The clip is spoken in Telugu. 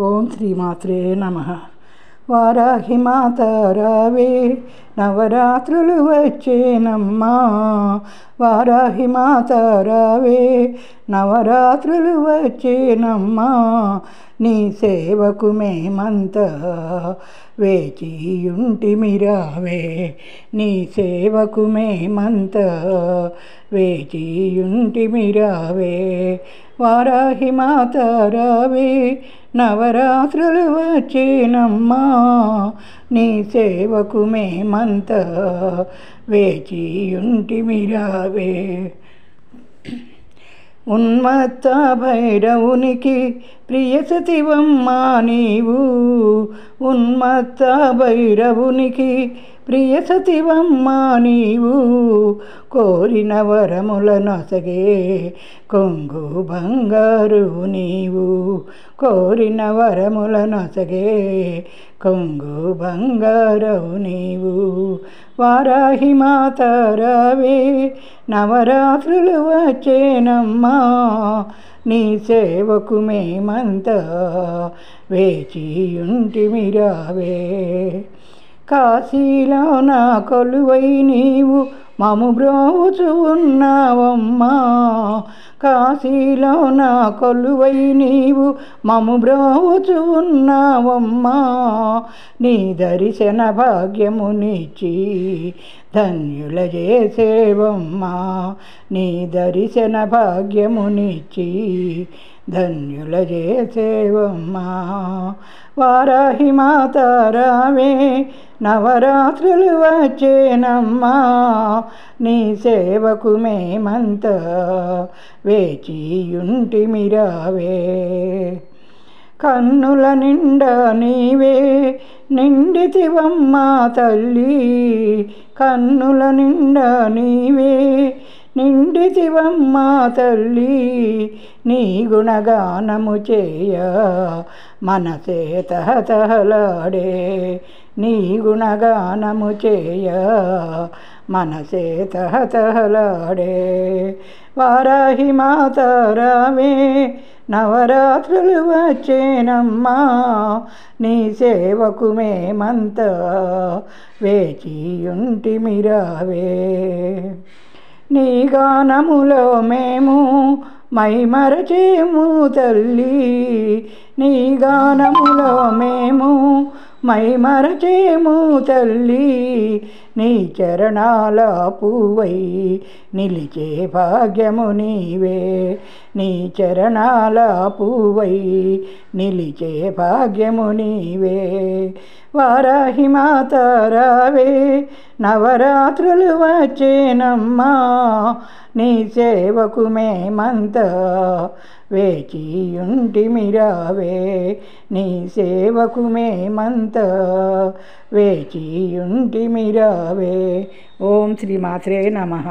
ఓం శ్రీమాత్రే నమః. వారాహి మాత రావే, నవరాత్రులు వచ్చేనమ్మా. వారాహి మాత రావే, నవరాత్రులు వచ్చేనమ్మా. నీ సేవకు మేమంతా వేచియుంటిమి రావే, నీ సేవకు మేమంతా వేచియుంటిమి రావే. వారాహి మాత రావే, నవరాత్రులు వచ్చేనమ్మా. నీ సేవకు మేమంతా వేచియుంటిమి రావే. ఉన్మత్త భైరవునికి ప్రియసతివమ్మా నీవు, ఉన్మత్త భైరవునికి ప్రియసతివమ్మా నీవు. కోరిన వరముల నొసగే కొంగు బంగారు నీవు, కోరిన వరముల నొసగే కొంగు బంగారు నీవు. వారాహి మాత రావే, నవరాత్రులు వచ్చేనమ్మా. నీ సేవకు మేమంతా వేచియుంటిమి రావే. కాశీలో నా కొలువై నీవు మము బ్రోచు ఉన్నావమ్మా. కాశీలో నా కొలువై నీవు మము బ్రోచు ఉన్నావమ్మా. నీ దర్శన భాగ్యమునిచ్చి ధన్యుల చేసేవమ్మా, నీ దర్శన భాగ్యమునిచ్చి ధన్యుల చేసేవమ్మా. వారాహి మాత రావే, నవరాత్రులు వచ్చేనమ్మా. నీ సేవకు మేమంతా వేచియుంటిమి రావే. కన్నుల నిండా నీవే నిండితివమ్మా తల్లి, కన్నుల నిండా నీవే నిండితివమ్మా తల్లి. నీ గుణగానము చేయ మనసే తహతహలాడే, నీ గుణగానము చేయ మనసే తహతహలాడే. వారాహి మాత రావే, నవరాత్రులు వచ్చేనమ్మా. నీ సేవకు మేమంతా వేచియుంటిమి రావే. నీ గానములో మేము మైమరచేము తల్లి, నీ గానములో మేము మైమరచేము తల్లి. నీ చరణాల పువ్వై నిలిచే భాగ్యము నీవే, నీ చరణాల పువ్వై నిలిచే భాగ్యము నీవే. వారాహి మాత రావే, నవరాత్రులు వచ్చేనమ్మా. నీ సేవకు మేమంతా వేచియుంటిమి రావే, నీ సేవకు మేమంతా వేచియుంటిమి రావే. ఓం శ్రీమాత్రే నమః.